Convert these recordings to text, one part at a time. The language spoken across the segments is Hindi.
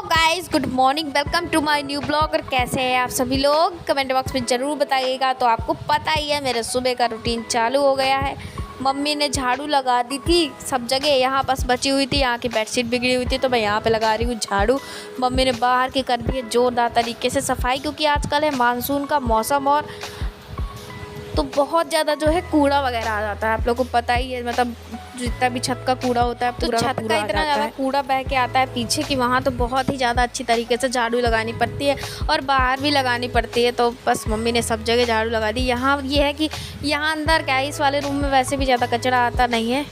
Guys, good morning, welcome to my new blog. और कैसे हैं आप सभी लोग, कमेंट बॉक्स में ज़रूर बताइएगा। तो आपको पता ही है मेरे सुबह का रूटीन चालू हो गया है। मम्मी ने झाड़ू लगा दी थी सब जगह, यहाँ बस बची हुई थी, यहाँ की बेडशीट बिगड़ी हुई थी तो मैं यहाँ पे लगा रही हूँ झाड़ू। मम्मी ने बाहर की कर दी है जोरदार तरीके से सफाई, क्योंकि आजकल है मानसून का मौसम और तो बहुत ज़्यादा जो है कूड़ा वगैरह आ जाता है। आप लोगों को पता ही है, मतलब जितना भी छत का कूड़ा होता है पूरा छत का इतना ज़्यादा कूड़ा बह के आता है पीछे कि वहाँ तो बहुत ही ज़्यादा अच्छी तरीके से झाड़ू लगानी पड़ती है और बाहर भी लगानी पड़ती है। तो बस मम्मी ने सब जगह झाड़ू लगा दी। यहाँ ये है कि यहाँ अंदर क्या है, इस वाले रूम में वैसे भी ज़्यादा कचरा आता नहीं है,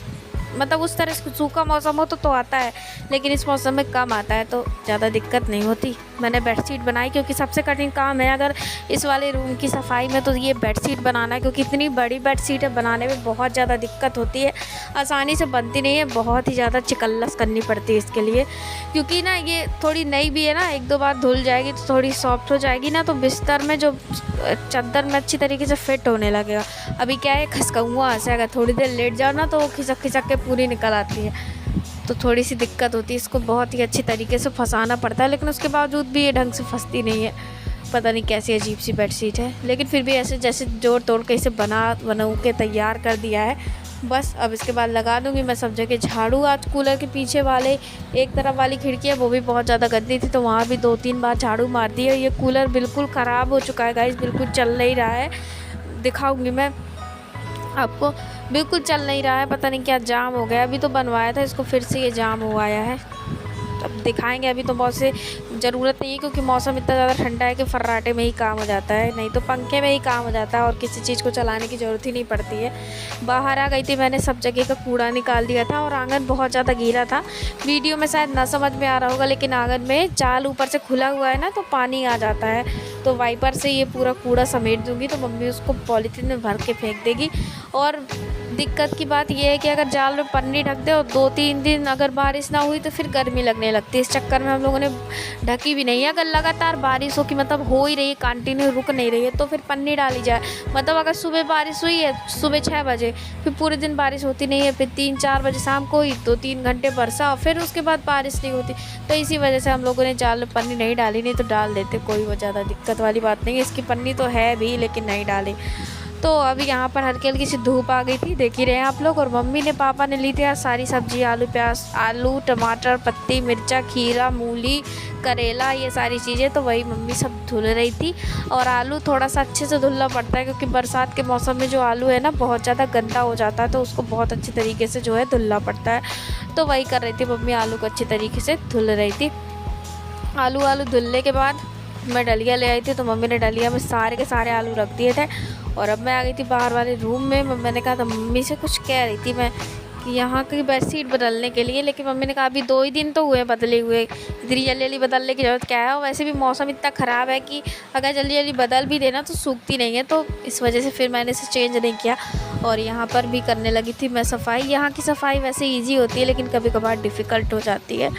मतलब उस तरह से सूखा मौसम हो तो आता है, लेकिन इस मौसम में कम आता है तो ज़्यादा दिक्कत नहीं होती। मैंने बेडशीट बनाई क्योंकि सबसे कठिन काम है अगर इस वाले रूम की सफाई में तो ये बेडशीट बनाना है, क्योंकि इतनी बड़ी बेडशीट है, बनाने में बहुत ज़्यादा दिक्कत होती है, आसानी से बनती नहीं है, बहुत ही ज़्यादा चिकल्लस करनी पड़ती है इसके लिए। क्योंकि ना ये थोड़ी नई भी है ना, एक दो बार धुल जाएगी तो थोड़ी सॉफ्ट हो जाएगी ना, तो बिस्तर में जो चादर में अच्छी तरीके से फिट होने लगेगा। अभी क्या है, खसकाऊँगा से अगर थोड़ी देर लेट जाओ ना तो वो खिसक खिसक के पूरी निकल आती है, तो थोड़ी सी दिक्कत होती है। इसको बहुत ही अच्छी तरीके से फंसाना पड़ता है, लेकिन उसके बावजूद भी ये ढंग से फंसती नहीं है। पता नहीं कैसी अजीब सी बेडशीट है, लेकिन फिर भी ऐसे जैसे जोड़ तोड़ के इसे बना के तैयार कर दिया है। बस अब इसके बाद लगा दूंगी मैं सब जगह झाड़ू। आज कूलर के पीछे वाले एक तरफ वाली खिड़की है वो भी बहुत ज़्यादा गंदी थी, तो वहाँ भी 2-3 बार झाड़ू मार दी है। ये कूलर बिल्कुल ख़राब हो चुका है गाइस, बिल्कुल चल नहीं रहा है, दिखाऊंगी मैं आपको, बिल्कुल चल नहीं रहा है। पता नहीं क्या जाम हो गया, अभी तो बनवाया था इसको, फिर से ये जाम हुआ आया है। अब दिखाएंगे, अभी तो बहुत से ज़रूरत नहीं है क्योंकि मौसम इतना ज़्यादा ठंडा है कि फर्राटे में ही काम हो जाता है, नहीं तो पंखे में ही काम हो जाता है और किसी चीज़ को चलाने की ज़रूरत ही नहीं पड़ती है। बाहर आ गई थी, मैंने सब जगह का कूड़ा निकाल दिया था और आंगन बहुत ज़्यादा गीला था। वीडियो में शायद ना समझ में आ रहा होगा, लेकिन आंगन में जाल ऊपर से खुला हुआ है ना, तो पानी आ जाता है, तो वाइपर से ये पूरा कूड़ा समेट दूँगी तो मम्मी उसको पॉलीथीन में भर के फेंक देगी। और दिक्कत की बात यह है कि अगर जाल में पन्नी ढक दे और 2-3 दिन अगर बारिश ना हुई तो फिर गर्मी लगने लगती है। इस चक्कर में हम लोगों ने ढकी भी नहीं है। अगर लगातार बारिश हो कि मतलब हो ही रही है, कंटिन्यू रुक नहीं रही है, तो फिर पन्नी डाली जाए। मतलब अगर सुबह बारिश हुई है सुबह 6 बजे, फिर पूरे दिन बारिश होती नहीं है, फिर 3-4 बजे शाम को ही 2-3 घंटे बरसा, फिर उसके बाद बारिश नहीं होती, तो इसी वजह से हम लोगों ने जाल में पन्नी नहीं डाली, नहीं तो डाल देते, कोई वो ज़्यादा दिक्कत वाली बात नहीं है। इसकी पन्नी तो है भी लेकिन नहीं डाली। तो अभी यहाँ पर हल्की हल्की सी धूप आ गई थी, देख ही रहे हैं आप लोग। और मम्मी ने पापा ने ली थी आज सारी सब्जी, आलू प्याज, आलू टमाटर, पत्ती मिर्चा, खीरा, मूली, करेला, ये सारी चीज़ें, तो वही मम्मी सब धुल रही थी। और आलू थोड़ा सा अच्छे से धुलना पड़ता है क्योंकि बरसात के मौसम में जो आलू है ना बहुत ज़्यादा गंदा हो जाता है, तो उसको बहुत अच्छी तरीके से जो है धुलना पड़ता है। तो वही कर रही थी मम्मी, आलू को अच्छी तरीके से धुल रही थी। आलू धुलने के बाद मैं डलिया ले आई थी, तो मम्मी ने डलिया में सारे के सारे आलू रख दिए थे। और अब मैं आ गई थी बाहर वाले रूम में। मैंने कहा था मम्मी से, कुछ कह रही थी मैं कि यहाँ की बेडशीट बदलने के लिए, लेकिन मम्मी ने कहा अभी 2 ही दिन तो हुए बदले हुए, इतनी जल्दी जल्दी बदलने की ज़रूरत क्या है। और वैसे भी मौसम इतना ख़राब है कि अगर जल्दी जल्दी बदल भी देना तो सूखती नहीं है, तो इस वजह से फिर मैंने इसे चेंज नहीं किया। और यहाँ पर भी करने लगी थी मैं सफाई। यहाँ की सफाई वैसे ईजी होती है लेकिन कभी कभार डिफ़िकल्ट हो जाती है।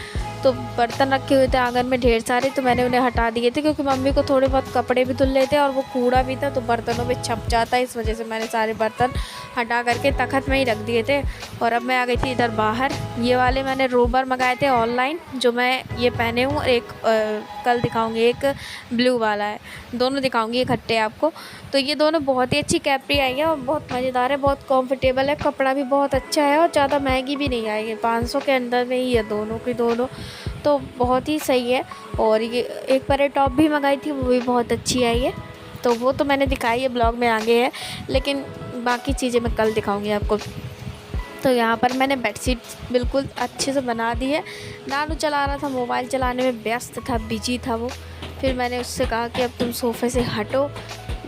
तो बर्तन रखे हुए थे आंगन में ढेर सारे, तो मैंने उन्हें हटा दिए थे क्योंकि मम्मी को थोड़े बहुत कपड़े भी धुल लेते और वो कूड़ा भी था तो बर्तनों में छप जाता है, इस वजह से मैंने सारे बर्तन हटा करके तखत में ही रख दिए थे। और अब मैं आ गई थी इधर बाहर। ये वाले मैंने रोबर मंगाए थे ऑनलाइन, जो मैं ये पहने हूँ, एक कल दिखाऊंगी, एक ब्लू वाला है, दोनों दिखाऊंगी इकट्ठे आपको। तो ये दोनों बहुत ही अच्छी कैप्री आई है और बहुत मज़ेदार है, बहुत कंफर्टेबल है, कपड़ा भी बहुत अच्छा है और ज़्यादा महंगी भी नहीं आई है, 500 के अंदर में ही है दोनों की दोनों, तो बहुत ही सही है। और ये एक पर टॉप भी मंगाई थी, वो भी बहुत अच्छी आई है, तो वो तो मैंने दिखाई है, ब्लॉग में आगे है, लेकिन बाकी चीज़ें मैं कल दिखाऊंगी आपको। तो यहाँ पर मैंने बेडशीट बिल्कुल अच्छे से बना दी है। नानू चला रहा था, मोबाइल चलाने में व्यस्त था, बिजी था वो। फिर मैंने उससे कहा कि अब तुम सोफ़े से हटो,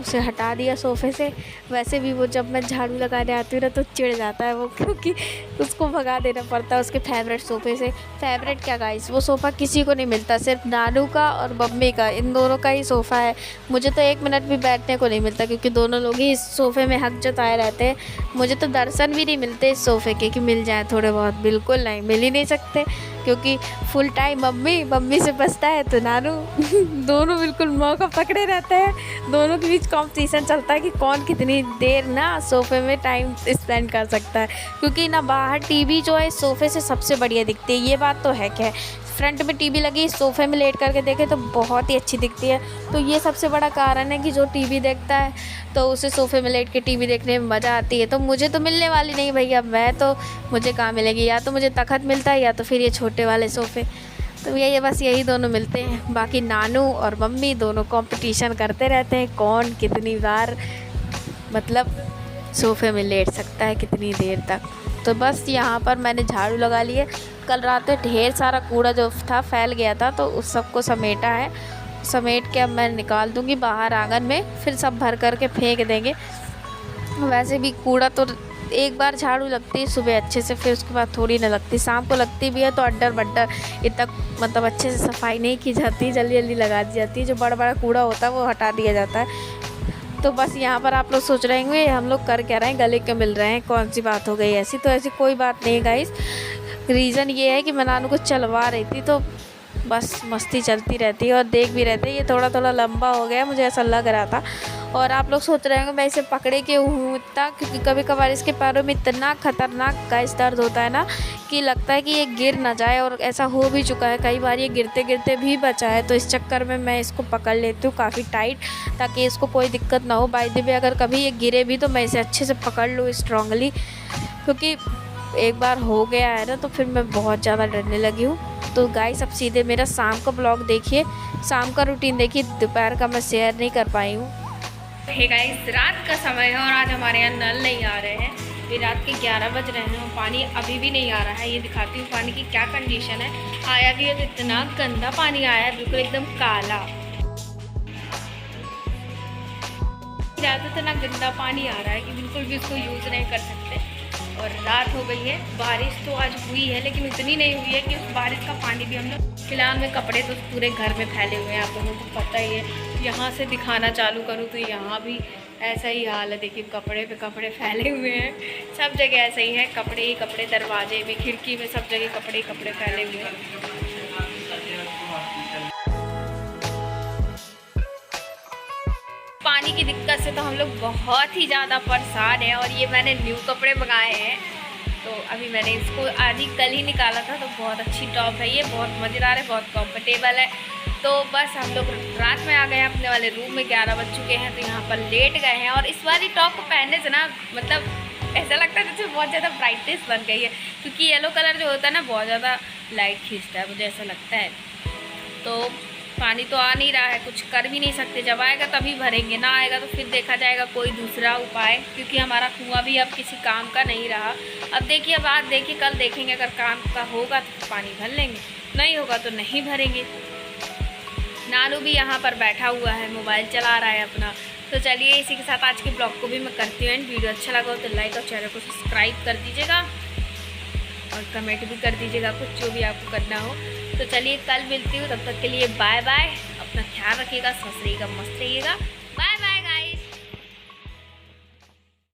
उसे हटा दिया सोफ़े से। वैसे भी वो जब मैं झाड़ू लगाने आती हूँ ना तो चिढ़ जाता है वो, क्योंकि उसको भगा देना पड़ता है उसके फेवरेट सोफ़े से। फेवरेट क्या गाइस, वो सोफ़ा किसी को नहीं मिलता, सिर्फ नानू का और मम्मी का, इन दोनों का ही सोफ़ा है। मुझे तो 1 मिनट भी बैठने को नहीं मिलता क्योंकि दोनों लोग ही इस सोफ़े में हक जताए रहते हैं। मुझे तो दर्शन भी नहीं मिलते इस सोफ़े के कि मिल जाए थोड़े बहुत, बिल्कुल नहीं, मिल ही नहीं सकते क्योंकि फुल टाइम मम्मी से बचता है तो नानू दोनों बिल्कुल मौका पकड़े रहते हैं। दोनों के बीच कंपटीशन चलता है कि कौन कितनी देर ना सोफ़े में टाइम स्पेंड कर सकता है, क्योंकि ना बाहर टीवी जो है सोफ़े से सबसे बढ़िया दिखती है, ये बात तो है। क्या फ्रंट में टीवी लगी, सोफ़े में लेट करके देखे तो बहुत ही अच्छी दिखती है। तो ये सबसे बड़ा कारण है कि जो टीवी देखता है तो उसे सोफ़े में लेट के टीवी देखने में मज़ा आती है। तो मुझे तो मिलने वाली नहीं भैया, मैं तो मुझे कहाँ मिलेगी, या तो मुझे तख़्त मिलता है या तो फिर ये छोटे वाले सोफ़े। तो यही बस यही दोनों मिलते हैं। बाकी नानू और मम्मी दोनों कंपटीशन करते रहते हैं कौन कितनी बार मतलब सोफ़े में लेट सकता है कितनी देर तक। तो बस यहाँ पर मैंने झाड़ू लगा ली है। कल रात में ढेर सारा कूड़ा जो था फैल गया था, तो उस सबको समेटा है। समेट के अब मैं निकाल दूँगी बाहर आंगन में, फिर सब भर कर के फेंक देंगे। वैसे भी कूड़ा तो एक बार झाड़ू लगती है सुबह अच्छे से, फिर उसके बाद थोड़ी ना लगती, शाम को लगती भी है तो अड्डर बड्डर इतना मतलब अच्छे से सफाई नहीं की जाती, जल्दी जल्दी लगा दी जाती है। जो बड़ा बड़ा कूड़ा होता है वो हटा दिया जाता है। तो बस यहाँ पर आप लोग सोच रहे होंगे हम लोग कर क्या रहे हैं, गले के मिल रहे हैं, कौन सी बात हो गई ऐसी। तो ऐसी कोई बात नहीं गाइस, रीज़न ये है कि मैं नानू को चलवा रही थी तो बस मस्ती चलती रहती है और देख भी रहते हैं। ये थोड़ा थोड़ा लंबा हो गया, मुझे ऐसा लग रहा था। और आप लोग सोच रहे होंगे मैं इसे पकड़े क्यों हूँ इतना, क्योंकि कभी कभार इसके पैरों में इतना ख़तरनाक गाइस दर्द होता है ना कि लगता है कि ये गिर ना जाए, और ऐसा हो भी चुका है कई बार, ये गिरते गिरते भी बचा है। तो इस चक्कर में मैं इसको पकड़ लेती हूँ काफ़ी टाइट, ताकि इसको कोई दिक्कत ना हो। बाय द वे अगर कभी ये गिरे भी तो मैं इसे अच्छे से पकड़ लूँ स्ट्रांगली, क्योंकि एक बार हो गया है ना तो फिर मैं बहुत ज़्यादा डरने लगी हूँ। तो गाइस अब सीधे मेरा शाम का ब्लॉग देखिए, शाम का रूटीन देखिए, दोपहर का मैं शेयर नहीं कर पाई हूँ। हे गाइस, रात का समय है और आज हमारे यहाँ नल नहीं आ रहे हैं। ये रात के 11 बज रहे हैं और पानी अभी भी नहीं आ रहा है। ये दिखाती हूँ पानी की क्या कंडीशन है। आया भी है तो इतना गंदा पानी आया है, बिल्कुल एकदम काला। ज़्यादा इतना गंदा पानी आ रहा है कि बिल्कुल भी उसको यूज़ नहीं कर सकते। और रात हो गई है, बारिश तो आज हुई है लेकिन उतनी नहीं हुई है कि उस बारिश का पानी भी हम लोग, फिलहाल में कपड़े तो पूरे घर में फैले हुए हैं, आप लोगों को पता ही है। यहाँ से दिखाना चालू करूँ तो यहाँ भी ऐसा ही हाल है, देखिए कपड़े पे कपड़े फैले हुए हैं, सब जगह ऐसे ही है, कपड़े ही कपड़े, दरवाजे में, खिड़की में, सब जगह कपड़े ही कपड़े फैले हुए हैं। पानी की दिक्कत से तो हम लोग बहुत ही ज़्यादा परेशान हैं। और ये मैंने न्यू कपड़े मंगाए हैं, तो अभी मैंने इसको आधी कल ही निकाला था। तो बहुत अच्छी टॉप है ये, बहुत मज़ेदार है, बहुत कंफर्टेबल है। तो बस हम लोग रात में आ गए हैं अपने वाले रूम में, 11 बज चुके हैं, तो यहाँ पर लेट गए हैं। और इस वाली टॉप को पहनने से ना मतलब ऐसा लगता है जैसे बहुत ज़्यादा ब्राइटनेस बन गई है, क्योंकि येलो कलर जो होता है ना बहुत ज़्यादा लाइट खींचता है, मुझे ऐसा लगता है। तो पानी तो आ नहीं रहा है, कुछ कर भी नहीं सकते, जब आएगा तभी भरेंगे, ना आएगा तो फिर देखा जाएगा कोई दूसरा उपाय, क्योंकि हमारा कुआं भी अब किसी काम का नहीं रहा। अब देखिए, अब आज देखिए, कल देखेंगे, अगर काम का होगा तो पानी भर लेंगे, नहीं होगा तो नहीं भरेंगे। नानू भी यहाँ पर बैठा हुआ है, मोबाइल चला रहा है अपना। तो चलिए इसी के साथ आज के ब्लॉग को भी मैं करती हूँ एंड। वीडियो अच्छा लगा हो तो लाइक और चैनल को सब्सक्राइब कर दीजिएगा और कमेंट भी कर दीजिएगा कुछ जो भी आपको करना हो। तो चलिए कल मिलती हूँ, तब तक के लिए बाय बाय, अपना ख्याल रखिएगा, स्वस्थ रहिएगा, मस्त रहिएगा।